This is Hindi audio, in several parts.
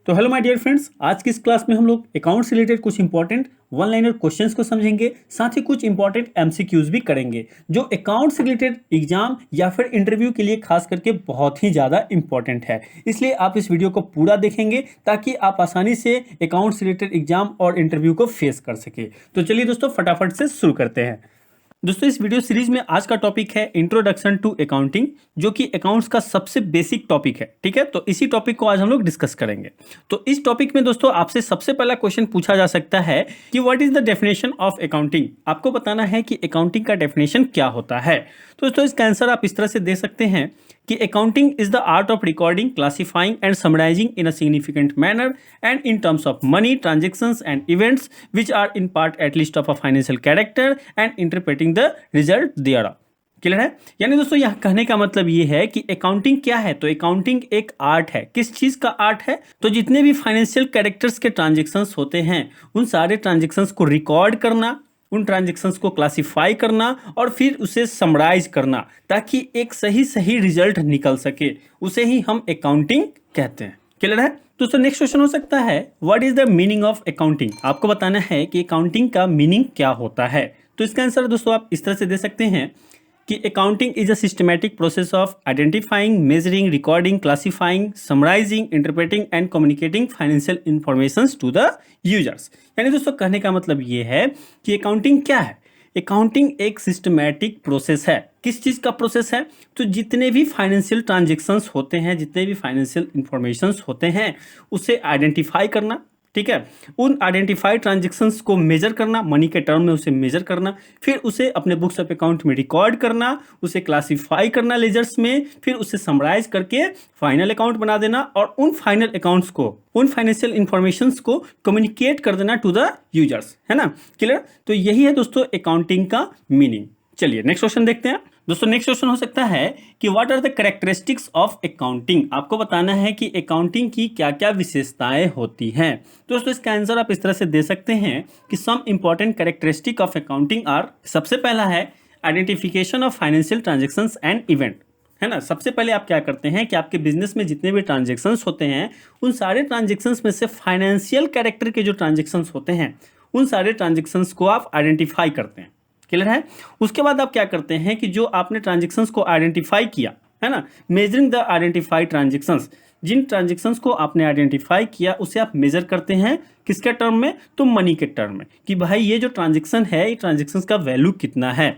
तो हेलो माय डियर फ्रेंड्स, आज की इस क्लास में हम लोग अकाउंट से रिलेटेड कुछ इंपॉर्टेंट वन लाइनर क्वेश्चंस को समझेंगे, साथ ही कुछ इंपॉर्टेंट एमसीक्यूज भी करेंगे जो अकाउंट से रिलेटेड एग्जाम या फिर इंटरव्यू के लिए खास करके बहुत ही ज़्यादा इंपॉर्टेंट है। इसलिए आप इस वीडियो को पूरा देखेंगे ताकि आप आसानी से अकाउंट से रिलेटेड एग्जाम और इंटरव्यू को फेस कर सके। तो चलिए दोस्तों, फटाफट से शुरू करते हैं। दोस्तों, इस वीडियो सीरीज में आज का टॉपिक है इंट्रोडक्शन टू अकाउंटिंग, जो कि अकाउंट्स का सबसे बेसिक टॉपिक है। ठीक है, तो इसी टॉपिक को आज हम लोग डिस्कस करेंगे। तो इस टॉपिक में दोस्तों आपसे सबसे पहला क्वेश्चन पूछा जा सकता है कि what is the definition of accounting. आपको बताना है कि अकाउंटिंग का डेफिनेशन क्या होता है। तो दोस्तों इसका आंसर आप इस तरह से दे सकते हैं कि accounting is the art of recording, classifying and summarising in a significant manner and in terms of money, transactions and events which are in part at least of a financial character and interpreting the result thereof. Clear है? यानी दोस्तों यहाँ कहने का मतलब ये है कि अकाउंटिंग क्या है। तो अकाउंटिंग एक आर्ट है। किस चीज का आर्ट है? तो जितने भी फाइनेंशियल कैरेक्टर्स के ट्रांजेक्शंस होते हैं उन सारे ट्रांजेक्शंस को रिकॉर्ड करना, उन ट्रांजेक्शंस को क्लासिफाई करना और फिर उसे समराइज करना ताकि एक सही रिजल्ट निकल सके, उसे ही हम अकाउंटिंग कहते हैं। क्लियर है? दोस्तों नेक्स्ट क्वेश्चन हो सकता है what is the meaning of accounting. आपको बताना है कि अकाउंटिंग का मीनिंग क्या होता है। तो इसका आंसर दोस्तों आप इस तरह से दे सकते हैं कि accounting is a systematic process of identifying, measuring, recording, classifying, summarising, interpreting and communicating financial information to the users. यानी दोस्तों कहने का मतलब ये है कि अकाउंटिंग क्या है। अकाउंटिंग एक सिस्टमैटिक प्रोसेस है। किस चीज़ का प्रोसेस है? तो जितने भी फाइनेंशियल ट्रांजेक्शन्स होते हैं, जितने भी फाइनेंशियल इंफॉर्मेशंस होते हैं, उसे आइडेंटिफाई करना। ठीक है, उन आइडेंटिफाइड ट्रांजेक्शन्स को मेजर करना, मनी के टर्म में उसे मेजर करना, फिर उसे अपने बुक्स ऑफ अकाउंट में रिकॉर्ड करना, उसे क्लासिफाई करना लेजर्स में, फिर उसे समराइज करके फाइनल अकाउंट बना देना और उन फाइनल अकाउंट्स को, उन फाइनेंशियल इंफॉर्मेशंस को कम्युनिकेट कर देना टू द यूजर्स। है ना? क्लियर? तो यही है दोस्तों अकाउंटिंग का मीनिंग। चलिए नेक्स्ट क्वेश्चन देखते हैं। दोस्तों नेक्स्ट क्वेश्चन हो सकता है कि what are the characteristics of accounting. आपको बताना है कि अकाउंटिंग की क्या क्या विशेषताएं होती हैं। दोस्तों इसका आंसर आप इस तरह से दे सकते हैं कि some important characteristic of accounting are, सबसे पहला है identification of financial transactions and event. है ना? सबसे पहले आप क्या करते हैं कि आपके बिजनेस में जितने भी ट्रांजेक्शन्स होते हैं उन सारे ट्रांजेक्शन्स में से फाइनेंशियल कैरेक्टर के जो ट्रांजेक्शन्स होते हैं उन सारे ट्रांजेक्शन्स को आप आइडेंटिफाई करते हैं। क्लियर है? उसके बाद आप क्या करते हैं कि जो आपने ट्रांजेक्शन्स को आइडेंटिफाई किया है ना, मेजरिंग द आइडेंटिफाइड ट्रांजेक्शन्स, जिन ट्रांजेक्शन्स को आपने आइडेंटिफाई किया उसे आप मेजर करते हैं किसके टर्म में? तो मनी के टर्म में, कि भाई ये जो ट्रांजेक्शन है ये ट्रांजेक्शन्स का वैल्यू कितना है।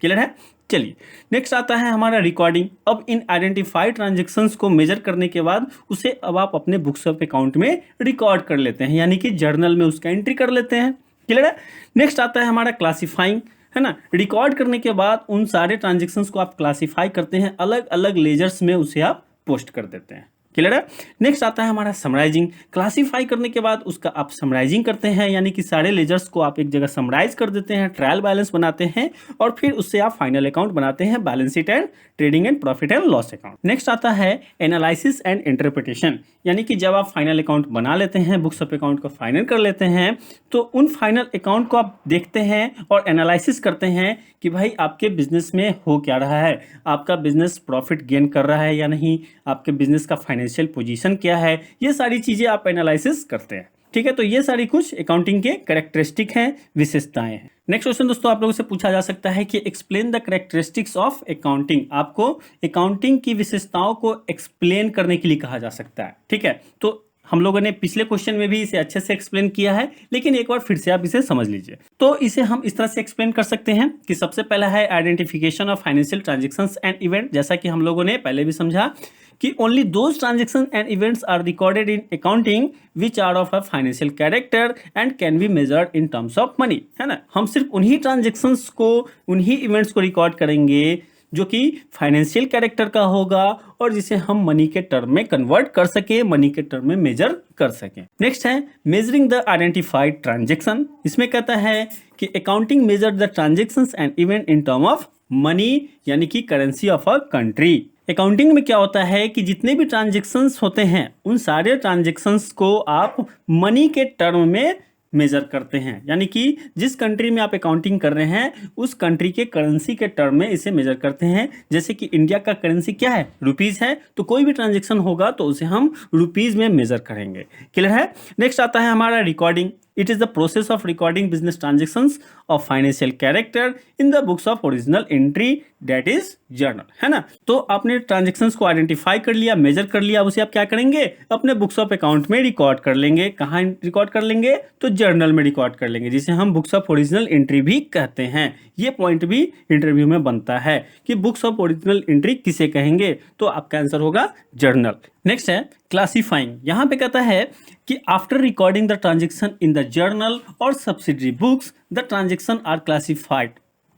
क्लियर है? चलिए नेक्स्ट आता है हमारा रिकॉर्डिंग। अब इन आइडेंटिफाइड ट्रांजेक्शन्स को मेजर करने के बाद उसे अब आप अपने बुक्स ऑफ अकाउंट में रिकॉर्ड कर लेते हैं, यानी कि जर्नल में उसका एंट्री कर लेते हैं। क्लियर है? नेक्स्ट आता है हमारा क्लासिफाइंग। है ना? रिकॉर्ड करने के बाद उन सारे ट्रांजेक्शन्स को आप क्लासिफाई करते हैं, अलग अलग लेजर्स में उसे आप पोस्ट कर देते हैं। क्लियर है? नेक्स्ट आता है हमारा समराइजिंग। क्लासिफाई करने के बाद उसका आप समराइजिंग करते हैं, यानी कि सारे लेजर्स को आप एक जगह समराइज कर देते हैं, ट्रायल बैलेंस बनाते हैं और फिर उससे आप फाइनल अकाउंट बनाते हैं, balance sheet and trading and profit and loss account. Next आता है एनालिसिस एंड इंटरप्रिटेशन, यानी कि जब आप फाइनल अकाउंट बना लेते हैं, बुक्स ऑफ अकाउंट को फाइनल कर लेते हैं, तो उन फाइनल अकाउंट को आप देखते हैं और एनालिसिस करते हैं कि भाई आपके बिजनेस में हो क्या रहा है, आपका बिजनेस प्रॉफिट गेन कर रहा है या नहीं, आपके बिजनेस का फाइनेंशियल पोजीशन क्या है, ये सारी चीज़ें आप एनालिसिस करते हैं। ठीक है, तो ये सारी कुछ अकाउंटिंग के कैरेक्टरिस्टिक हैं, विशेषताएं हैं। नेक्स्ट क्वेश्चन दोस्तों आप लोगों से पूछा जा सकता है कि explain the characteristics of accounting. आपको अकाउंटिंग की विशेषताओं को एक्सप्लेन करने के लिए कहा जा सकता है। ठीक है, तो हम लोगों ने पिछले क्वेश्चन में भी इसे अच्छे से एक्सप्लेन किया है, लेकिन एक बार फिर से आप इसे समझ लीजिए। तो इसे हम इस तरह से एक्सप्लेन कर सकते हैं कि सबसे पहला है identification of financial transactions and event. जैसा कि हम लोगों ने पहले भी समझा कि only those transaction and events are recorded in accounting which are of a financial character and can be measured in terms of money. है ना? हम सिर्फ उन्हीं ट्रांजेक्शंस को, उन्हीं इवेंट्स को रिकॉर्ड करेंगे जो कि फाइनेंशियल कैरेक्टर का होगा और जिसे हम मनी के टर्म में कन्वर्ट कर सके, मनी के टर्म में मेजर कर सके। नेक्स्ट है मेजरिंग द आइडेंटिफाइड ट्रांजेक्शन। इसमें कहता है कि accounting measure the transactions and event in term of money, यानी कि currency of a country. Accounting में क्या होता है कि जितने भी ट्रांजेक्शन्स होते हैं उन सारे ट्रांजेक्शन्स को आप मनी के टर्म में मेजर करते हैं, यानी कि जिस कंट्री में आप अकाउंटिंग कर रहे हैं उस कंट्री के करेंसी के टर्म में इसे मेजर करते हैं। जैसे कि इंडिया का करेंसी क्या है, रुपीज है, तो कोई भी ट्रांजेक्शन होगा तो उसे हम रुपीज में मेजर करेंगे। क्लियर है। नेक्स्ट आता है हमारा recording. It is the process of recording business transactions of financial character in the books of original entry, that is journal, है ना। तो आपने ट्रांजेक्शंस को आइडेंटिफाई कर लिया, मेजर कर लिया, उसे आप क्या करेंगे, अपने बुक्स ऑफ अकाउंट में रिकॉर्ड कर लेंगे। कहाँ रिकॉर्ड कर लेंगे, तो जर्नल में रिकॉर्ड कर लेंगे, जिसे हम बुक्स ऑफ ओरिजिनल एंट्री भी कहते हैं। ये पॉइंट भी इंटरव्यू में बनता है कि बुक्स ऑफ ओरिजिनल एंट्री किसे कहेंगे, तो आपका आंसर होगा जर्नल। नेक्स्ट है क्लासिफाइंग। यहां पे कहता है कि after recording the transaction in the journal और subsidiary books the transaction are classified.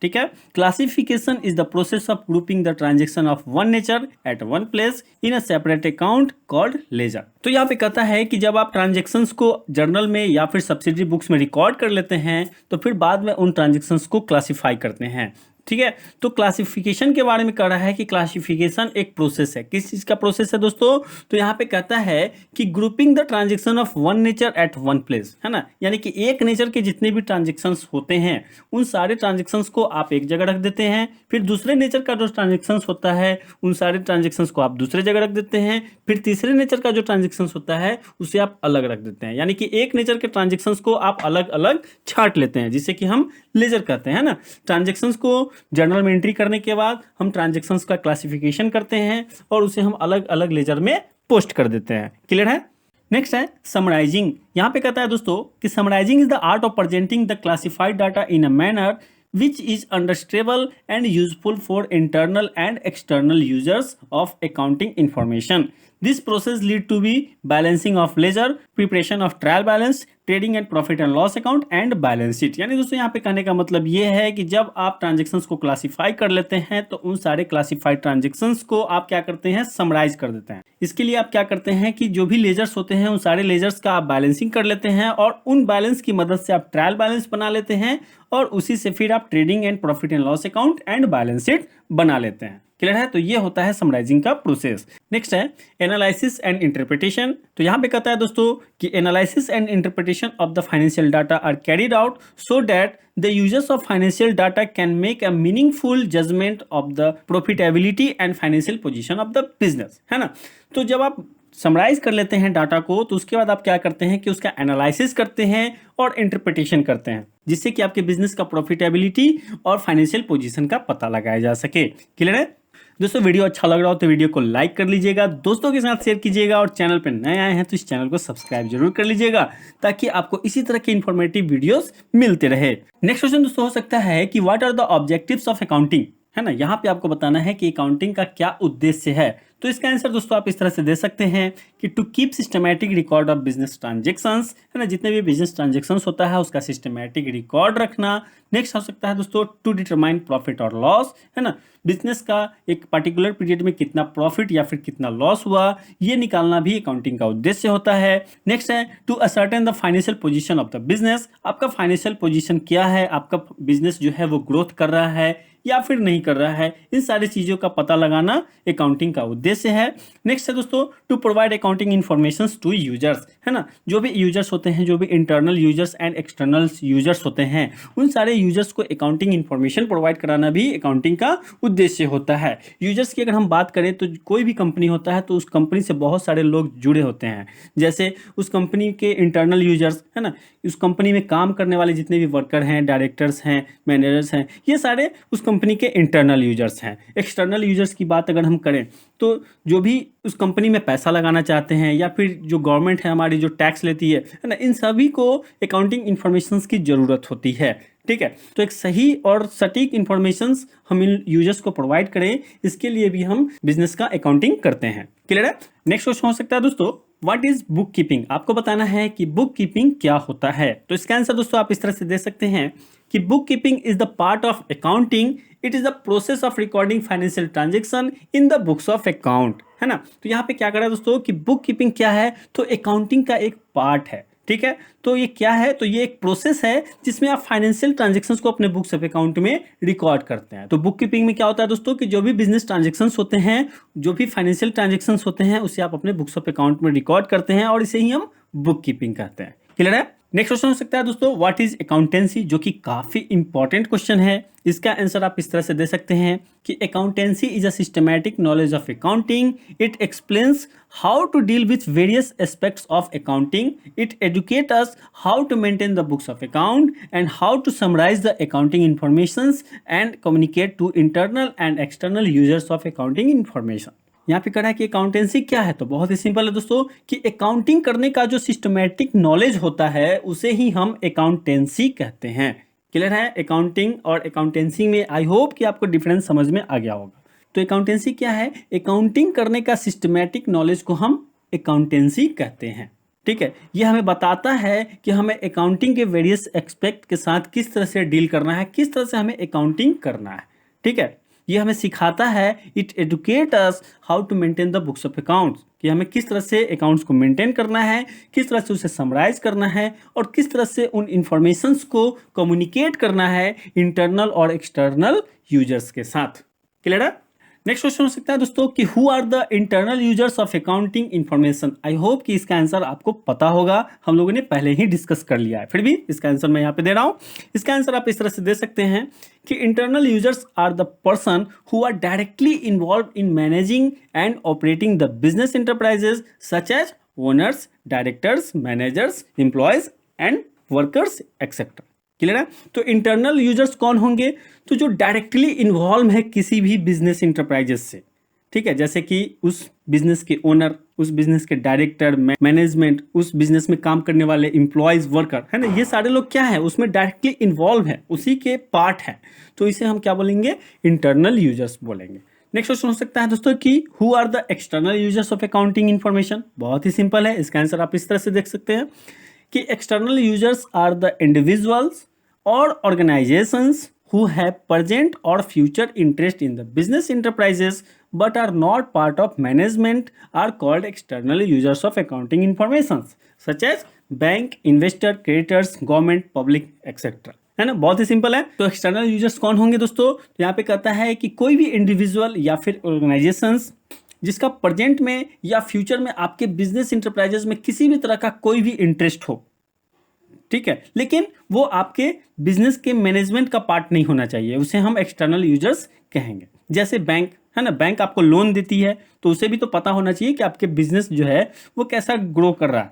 ठीक है। Classification is the process of grouping the transaction of one nature at one place in a separate account called ledger. तो यहाँ पे कहता है कि जब आप ट्रांजेक्शंस को जर्नल में या फिर सब्सिडरी बुक्स में रिकॉर्ड कर लेते हैं तो फिर बाद में उन ट्रांजेक्शंस को क्लासिफाई करते हैं। ठीक है। तो क्लासिफिकेशन के बारे में कह रहा है कि क्लासिफिकेशन एक प्रोसेस है। किस चीज का प्रोसेस है दोस्तों, तो यहाँ पे कहता है कि grouping the transaction of one nature at one place, है ना, यानी कि एक नेचर के जितने भी ट्रांजेक्शंस होते हैं उन सारे ट्रांजेक्शंस को आप एक जगह रख देते हैं, फिर दूसरे नेचर का जो ट्रांजेक्शंस होता है उन सारे ट्रांजेक्शंस को आप दूसरे जगह रख देते हैं, फिर तीसरे नेचर का जो ट्रांजेक्शंस होता है उसे आप अलग रख देते हैं, यानी कि एक नेचर के ट्रांजेक्शंस को आप अलग अलग छांट लेते हैं, जिसे कि हम लेजर कहते हैं ना। ट्रांजेक्शंस को जर्नल में एंट्री करने के बाद हम ट्रांजेक्शंस का क्लासिफिकेशन करते हैं और उसे हम अलग अलग लेजर में पोस्ट कर देते हैं। क्लियर है। नेक्स्ट है समराइजिंग। यहां पे कहता है दोस्तों कि summarising is the art of presenting the classified data in a manner which is understandable and useful for internal and external users of accounting information. This process lead to be balancing of ledger, preparation of trial balance, trading and profit and loss account and balance sheet. यानी दोस्तों यहाँ पे कहने का मतलब ये है कि जब आप ट्रांजेक्शंस को क्लासिफाई कर लेते हैं तो उन सारे क्लासिफाइड ट्रांजेक्शंस को आप क्या करते हैं, समराइज कर देते हैं। इसके लिए आप क्या करते हैं कि जो भी लेजर्स होते हैं उन सारे लेजर्स का आप बैलेंसिंग कर लेते हैं और उन बैलेंस की मदद से आप ट्रायल बैलेंस बना लेते हैं और उसी से फिर आप trading and profit and loss account and balance sheet बना लेते हैं। क्लियर है। तो ये होता है समराइजिंग का प्रोसेस। नेक्स्ट है एनालिसिस एंड इंटरप्रिटेशन। तो यहाँ पे कहता है दोस्तों कि analysis and interpretation of the financial data are carried out so that the users of financial data can make a meaningful judgment of the profitability and financial position of the business, है ना। तो जब आप समराइज कर लेते हैं डाटा को तो उसके बाद आप क्या करते हैं कि उसका एनालिसिस करते हैं और इंटरप्रिटेशन करते हैं, जिससे कि आपके बिजनेस का प्रॉफिटेबिलिटी और फाइनेंशियल पोजीशन का पता लगाया जा सके। क्लियर है दोस्तों। वीडियो अच्छा लग रहा हो तो वीडियो को लाइक कर लीजिएगा, दोस्तों के साथ शेयर कीजिएगा और चैनल पर नए आए हैं तो इस चैनल को सब्सक्राइब जरूर कर लीजिएगा ताकि आपको इसी तरह के इंफॉर्मेटिव वीडियोस मिलते रहे। नेक्स्ट क्वेश्चन दोस्तों हो सकता है कि what are the objectives of accounting, है ना। यहाँ पे आपको बताना है कि अकाउंटिंग का क्या उद्देश्य है। तो इसका आंसर दोस्तों आप इस तरह से दे सकते हैं कि to keep systematic record of business transactions, है ना, जितने भी बिजनेस ट्रांजेक्शंस होता है उसका सिस्टमैटिक रिकॉर्ड रखना। नेक्स्ट हो सकता है दोस्तों टू डिटरमाइन प्रॉफिट और लॉस, है ना, बिजनेस का एक पर्टिकुलर पीरियड में कितना प्रॉफिट या फिर कितना लॉस हुआ ये निकालना भी अकाउंटिंग का उद्देश्य होता है। नेक्स्ट है to ascertain the financial position of the business. आपका फाइनेंशियल पोजीशन क्या है, आपका बिजनेस जो है वो ग्रोथ कर रहा है या फिर नहीं कर रहा है, इन सारी चीज़ों का पता लगाना अकाउंटिंग का उद्देश्य है। नेक्स्ट है दोस्तों to provide accounting informations to users, है ना, जो भी यूजर्स होते हैं, जो भी internal users and external users होते हैं उन सारे यूजर्स को अकाउंटिंग इन्फॉर्मेशन प्रोवाइड कराना भी अकाउंटिंग का उद्देश्य होता है। यूजर्स की अगर हम बात करें तो कोई भी कंपनी होता है तो उस कंपनी से बहुत सारे लोग जुड़े होते हैं, जैसे उस कंपनी के इंटरनल यूजर्स, है ना, उस कंपनी में काम करने वाले जितने भी वर्कर हैं, डायरेक्टर्स हैं, मैनेजर्स हैं, ये सारे उस कंपनी के इंटरनल यूजर्स हैं। एक्सटर्नल यूजर्स की बात अगर हम करें तो जो भी उस कंपनी में पैसा लगाना चाहते हैं या फिर जो गवर्नमेंट है हमारी जो टैक्स लेती है ना, इन सभी को अकाउंटिंग इन्फॉर्मेशंस की ज़रूरत होती है। ठीक है। तो एक सही और सटीक इन्फॉर्मेशंस हम इन यूजर्स को प्रोवाइड करें, इसके लिए भी हम बिजनेस का अकाउंटिंग करते हैं। क्लियर है। नेक्स्ट क्वेश्चन हो सकता है दोस्तों व्हाट इज बुक कीपिंग। आपको बताना है कि बुक कीपिंग क्या होता है। तो इसका आंसर दोस्तों आप इस तरह से दे सकते हैं कि book keeping is the part of accounting, it is the process of recording financial transaction in the books of account, है ना। तो यहाँ पे क्या करा दोस्तों कि बुक कीपिंग क्या है, तो अकाउंटिंग का एक पार्ट है। ठीक है। तो ये क्या है, तो ये एक प्रोसेस है जिसमें आप फाइनेंशियल ट्रांजेक्शंस को अपने बुक्स ऑफ अकाउंट में रिकॉर्ड करते हैं। तो बुक कीपिंग में क्या होता है दोस्तों कि जो भी बिजनेस ट्रांजेक्शंस होते हैं, जो भी फाइनेंशियल ट्रांजेक्शंस होते हैं उसे आप अपने बुक्स ऑफ अकाउंट में रिकॉर्ड करते हैं और इसे ही हम बुक कीपिंग कहते हैं। क्लियर है। नेक्स्ट क्वेश्चन हो सकता है दोस्तों, व्हाट इज अकाउंटेंसी, जो कि काफी इंपॉर्टेंट क्वेश्चन है। इसका आंसर आप इस तरह से दे सकते हैं कि accountancy is a systematic knowledge of accounting. It explains how to deal with various aspects of accounting. It educate us how to maintain the books of account and how to summarise the accounting informations and communicate to internal and external users of accounting information. यहाँ पे कहा है कि अकाउंटेंसी क्या है, तो बहुत ही सिंपल है दोस्तों कि अकाउंटिंग करने का जो सिस्टमैटिक नॉलेज होता है उसे ही हम अकाउंटेंसी कहते हैं। क्लियर है? अकाउंटिंग और अकाउंटेंसी में आई होप कि आपको डिफरेंस समझ में आ गया होगा। तो अकाउंटेंसी क्या है? अकाउंटिंग करने का सिस्टमैटिक नॉलेज को हम अकाउंटेंसी कहते हैं। ठीक है, यह हमें बताता है कि हमें अकाउंटिंग के वेरियस एस्पेक्ट के साथ किस तरह से डील करना है, किस तरह से हमें अकाउंटिंग करना है। ठीक है, ये हमें सिखाता है, it educate us how to maintain the books of accounts, कि हमें किस तरह से अकाउंट्स को मेंटेन करना है, किस तरह से उसे समराइज करना है और किस तरह से उन इंफॉर्मेशंस को कम्युनिकेट करना है इंटरनल और एक्सटर्नल यूजर्स के साथ। क्लियर है? नेक्स्ट क्वेश्चन हो सकता है दोस्तों कि who are the internal users of accounting information. I hope कि इसका आंसर आपको पता होगा, हम लोगों ने पहले ही डिस्कस कर लिया है, फिर भी इसका आंसर मैं यहाँ पे दे रहा हूँ। इसका आंसर आप इस तरह से दे सकते हैं कि internal users are the person who are directly involve in managing and operating the business enterprises such as owners, directors, managers, employees and workers etcetera. Clear है? तो इंटरनल यूजर्स कौन होंगे? तो जो डायरेक्टली इन्वॉल्व है किसी भी बिजनेस इंटरप्राइजेस से। ठीक है, जैसे कि उस बिजनेस के ओनर, उस बिजनेस के डायरेक्टर, मैनेजमेंट, उस बिजनेस में काम करने वाले एम्प्लॉयज, वर्कर, है ना, ये सारे लोग क्या है, उसमें डायरेक्टली इन्वॉल्व है, उसी के पार्ट है, तो इसे हम क्या बोलेंगे? इंटरनल यूजर्स बोलेंगे। नेक्स्ट क्वेश्चन हो सकता है दोस्तों कि who are the external users of accounting information. बहुत ही सिंपल है, इसका आंसर आप इस तरह से देख सकते हैं कि external users are the individuals or organizations who have present or future interest in the business enterprises but are not part of management are called external users of accounting informations such as bank, investor, creditors, government, public etc. है ना, बहुत ही सिंपल है। तो एक्सटर्नल यूजर्स कौन होंगे दोस्तों? तो यहाँ पे कहता है कि कोई भी इंडिविजुअल या फिर ऑर्गेनाइजेशंस जिसका प्रेजेंट में या फ्यूचर में आपके बिजनेस इंटरप्राइजेस में किसी भी तरह का कोई भी इंटरेस्ट हो, ठीक है, लेकिन वो आपके बिजनेस के मैनेजमेंट का पार्ट नहीं होना चाहिए, उसे हम एक्सटर्नल यूजर्स कहेंगे। जैसे बैंक है ना, बैंक आपको लोन देती है तो उसे भी तो पता होना चाहिए कि आपके बिजनेस जो है वो कैसा ग्रो कर रहा है,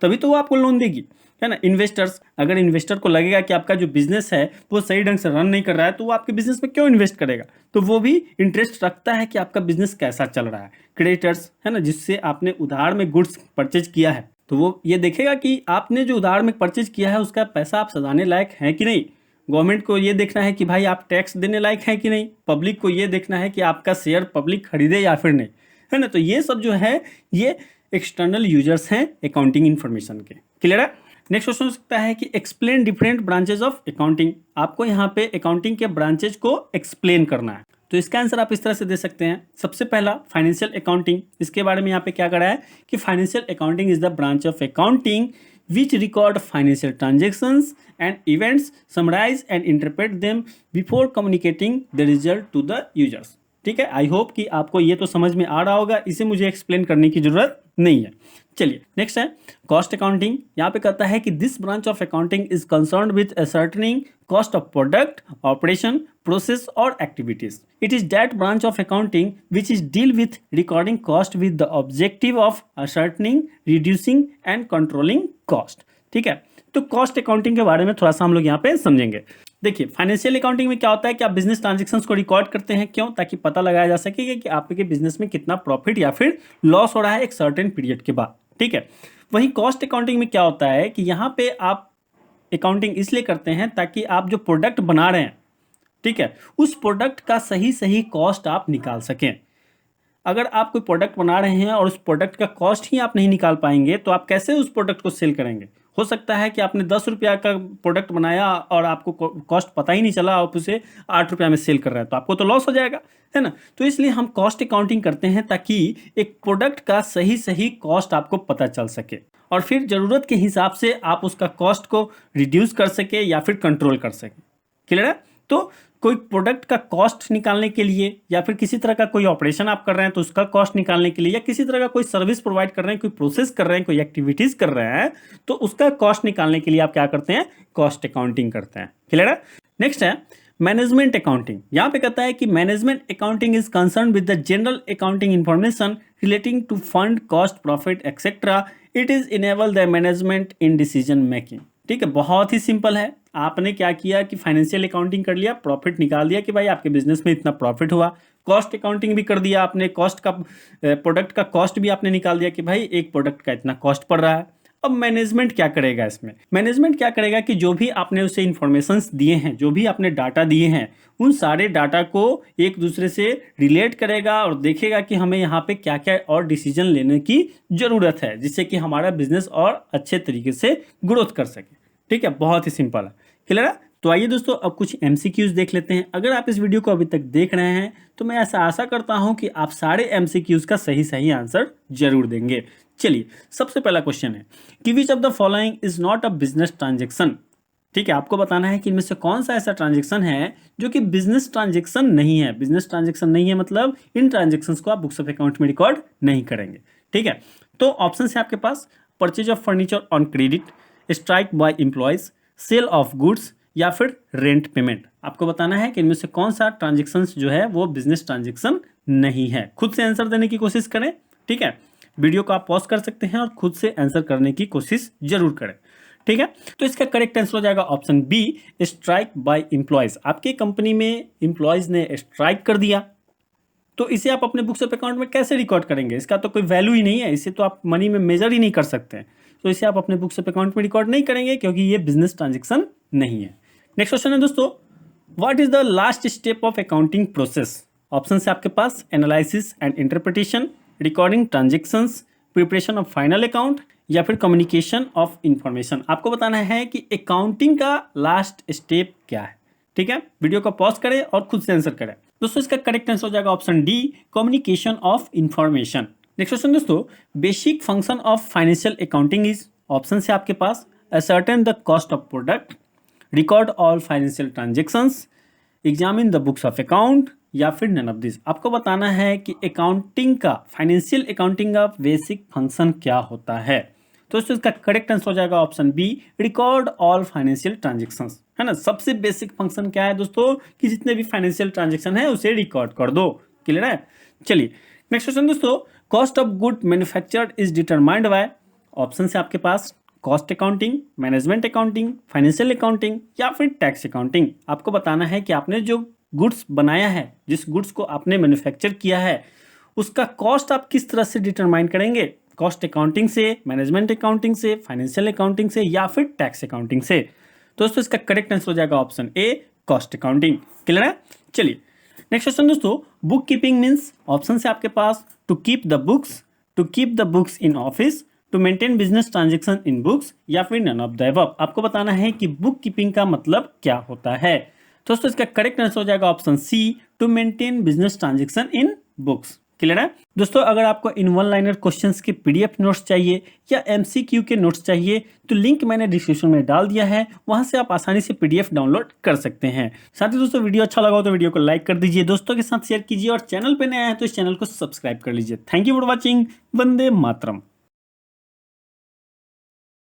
तभी तो वो आपको लोन देगी, है ना। इन्वेस्टर्स, अगर इन्वेस्टर को लगेगा कि आपका जो बिजनेस है वो सही ढंग से रन नहीं कर रहा है तो वो आपके बिजनेस में क्यों इन्वेस्ट करेगा? तो वो भी इंटरेस्ट रखता है कि आपका बिजनेस कैसा चल रहा है। क्रेडिटर्स है ना, जिससे आपने उधार में गुड्स परचेज किया है तो वो ये देखेगा कि आपने जो उधार में परचेज किया है उसका पैसा आप सधाने लायक हैं कि नहीं। गवर्नमेंट को ये देखना है कि भाई आप टैक्स देने लायक हैं कि नहीं। पब्लिक को ये देखना है कि आपका शेयर पब्लिक खरीदे या फिर नहीं, है ना। तो ये सब जो है ये एक्सटर्नल यूजर्स हैं अकाउंटिंग इन्फॉर्मेशन के। क्लियर है? नेक्स्ट क्वेश्चन हो सकता है कि explain different branches of accounting. आपको यहाँ पे अकाउंटिंग के ब्रांचेज को एक्सप्लेन करना है, तो इसका आंसर आप इस तरह से दे सकते हैं। सबसे पहला फाइनेंशियल अकाउंटिंग, इसके बारे में यहाँ पे क्या करा है कि financial accounting is the branch of accounting which record financial transactions and events, summarise and interpret them before communicating the result to the users. ठीक है, आई होप कि आपको ये तो समझ में आ रहा होगा, इसे मुझे एक्सप्लेन करने की जरूरत नहीं है। चलिए नेक्स्ट है कॉस्ट अकाउंटिंग। यहाँ पे कहता है कि this branch of accounting is concerned with ascertaining cost of product, operation, process और activities. It is that branch of accounting which is deal with recording cost with the objective of ascertaining, reducing and controlling cost. ठीक है, तो कॉस्ट अकाउंटिंग के बारे में थोड़ा सा हम लोग यहाँ पे समझेंगे। देखिए, फाइनेंशियल अकाउंटिंग में क्या होता है कि आप बिजनेस ट्रांजैक्शंस को रिकॉर्ड करते हैं, क्यों? ताकि पता लगाया जा सके कि आपके बिजनेस में कितना प्रॉफिट या फिर लॉस हो रहा है एक सर्टेन पीरियड के बाद। ठीक है, वहीं कॉस्ट अकाउंटिंग में क्या होता है कि यहाँ पे आप अकाउंटिंग इसलिए करते हैं ताकि आप जो प्रोडक्ट बना रहे हैं, ठीक है, उस प्रोडक्ट का सही सही कॉस्ट आप निकाल सकें। अगर आप कोई प्रोडक्ट बना रहे हैं और उस प्रोडक्ट का कॉस्ट ही आप नहीं निकाल पाएंगे तो आप कैसे उस प्रोडक्ट को सेल करेंगे? हो सकता है कि आपने 10 रुपया का प्रोडक्ट बनाया और आपको कॉस्ट पता ही नहीं चला, आप उसे 8 रुपया में सेल कर रहे हैं, तो आपको तो लॉस हो जाएगा, है ना। तो इसलिए हम कॉस्ट अकाउंटिंग करते हैं ताकि एक प्रोडक्ट का सही सही कॉस्ट आपको पता चल सके और फिर ज़रूरत के हिसाब से आप उसका कॉस्ट को रिड्यूस कर सके या फिर कंट्रोल कर सके। क्लियर है? तो कोई प्रोडक्ट का कॉस्ट निकालने के लिए या फिर किसी तरह का कोई ऑपरेशन आप कर रहे हैं तो उसका कॉस्ट निकालने के लिए, या किसी तरह का कोई सर्विस प्रोवाइड कर रहे हैं, कोई प्रोसेस कर रहे हैं, कोई एक्टिविटीज कर रहे हैं, तो उसका कॉस्ट निकालने के लिए आप क्या करते हैं, कॉस्ट अकाउंटिंग करते हैं। क्लियर है। नेक्स्ट है मैनेजमेंट अकाउंटिंग। यहां पे कहता है कि management accounting is concern with the general accounting information relating to fund, cost, profit etcetera. It is enable the management in decision making. ठीक है, बहुत ही सिंपल है। आपने क्या किया कि फाइनेंशियल अकाउंटिंग कर लिया, प्रॉफिट निकाल दिया कि भाई आपके बिजनेस में इतना प्रॉफिट हुआ, कॉस्ट अकाउंटिंग भी कर दिया आपने, कॉस्ट का प्रोडक्ट का कॉस्ट भी आपने निकाल दिया कि भाई एक प्रोडक्ट का इतना कॉस्ट पड़ रहा है। अब मैनेजमेंट क्या करेगा इसमें, मैनेजमेंट क्या करेगा कि जो भी आपने उसे इंफॉर्मेशंस दिए हैं, जो भी आपने डाटा दिए हैं, उन सारे डाटा को एक दूसरे से रिलेट करेगा और देखेगा कि हमें यहाँ पे क्या क्या और डिसीजन लेने की जरूरत है, जिससे कि हमारा बिजनेस और अच्छे तरीके से ग्रोथ कर सके। ठीक है, बहुत ही सिंपल है। क्लियर है। तो आइए दोस्तों अब कुछ एमसीक्यूज देख लेते हैं। अगर आप इस वीडियो को अभी तक देख रहे हैं तो मैं ऐसा आशा करता हूं कि आप सारे एमसीक्यूज का सही सही आंसर जरूर देंगे। चलिए, सबसे पहला क्वेश्चन है कि which of the following is not a business transaction. ठीक है, आपको बताना है कि इनमें से कौन सा ऐसा ट्रांजेक्शन है जो कि बिजनेस ट्रांजेक्शन नहीं है। बिजनेस ट्रांजेक्शन नहीं है मतलब इन ट्रांजेक्शन्स को आप बुक्स ऑफ अकाउंट में रिकॉर्ड नहीं करेंगे। ठीक है, तो ऑप्शन है आपके पास purchase of furniture on credit, strike by employees, sale of goods, या फिर रेंट पेमेंट। आपको बताना है कि इनमें से कौन सा ट्रांजेक्शन जो है वो बिजनेस ट्रांजेक्शन नहीं है। खुद से आंसर देने की कोशिश करें। ठीक है, वीडियो को आप पॉज कर सकते हैं और खुद से आंसर करने की कोशिश जरूर करें। ठीक है, तो इसका करेक्ट आंसर हो जाएगा option B, strike by employees. आपके कंपनी में एम्प्लॉयज ने स्ट्राइक कर दिया तो इसे आप अपने बुक्स ऑफ अकाउंट में कैसे रिकॉर्ड करेंगे, इसका तो कोई वैल्यू ही नहीं है, इसे तो आप मनी में मेजर ही नहीं कर सकते, तो इसे आप अपने बुक्स ऑफ अकाउंट में रिकॉर्ड नहीं करेंगे क्योंकि ये बिजनेस ट्रांजेक्शन नहीं है। नेक्स्ट क्वेश्चन है दोस्तों, what is the last step of accounting process. Option है आपके पास analysis and interpretation, recording transactions, preparation of final account, या फिर कम्युनिकेशन ऑफ इंफॉर्मेशन। आपको बताना है कि अकाउंटिंग का लास्ट स्टेप क्या है। ठीक है, वीडियो को पॉज करें और खुद से आंसर करें। दोस्तों इसका करेक्ट आंसर हो जाएगा option D, communication of information. Next question दोस्तों, basic function of financial accounting is. Option है आपके पास ascertain the cost of product, record all financial transactions, examine the books of account, या फिर नन ऑफ दिस। आपको बताना है कि अकाउंटिंग का, फाइनेंशियल अकाउंटिंग का बेसिक फंक्शन क्या होता है। तो इसका करेक्ट आंसर हो जाएगा option B, record all financial transactions. है ना, सबसे बेसिक फंक्शन क्या है दोस्तों कि जितने भी फाइनेंशियल ट्रांजेक्शन है उसे रिकॉर्ड कर दो। क्लियर है। चलिए नेक्स्ट क्वेश्चन दोस्तों, cost of good manufactured is determined by. Option है आपके पास cost accounting, management accounting, financial accounting, या फिर टैक्स अकाउंटिंग। आपको बताना है कि आपने जो गुड्स बनाया है, जिस गुड्स को आपने मैन्युफैक्चर किया है, उसका कॉस्ट आप किस तरह से डिटरमाइन करेंगे, कॉस्ट अकाउंटिंग से, मैनेजमेंट अकाउंटिंग से, फाइनेंशियल अकाउंटिंग से, या फिर टैक्स अकाउंटिंग से। दोस्तों इसका करेक्ट आंसर हो जाएगा option A, cost accounting. Clear है। चलिए नेक्स्ट क्वेश्चन दोस्तों, बुक कीपिंग मीन्स। ऑप्शन है आपके पास to keep the books in office, to maintain business transaction in books, या फिर नन ऑफ द अबव। आपको बताना है कि बुक कीपिंग का मतलब क्या होता है। दोस्तों इसका करेक्ट आंसर हो जाएगा option C, to maintain business transaction in books. Clear है दोस्तों। अगर आपको इन वन लाइनर क्वेश्चंस के पीडीएफ नोट्स चाहिए या एमसीक्यू के नोट्स चाहिए तो लिंक मैंने डिस्क्रिप्शन में डाल दिया है, वहां से आप आसानी से पीडीएफ डाउनलोड कर सकते हैं। साथ ही दोस्तों वीडियो अच्छा लगा हो तो वीडियो को लाइक कर दीजिए, दोस्तों के साथ शेयर कीजिए, और चैनल पे नए आए हैं तो इस चैनल को सब्सक्राइब कर लीजिए। Thank you for watching. Vande Mataram.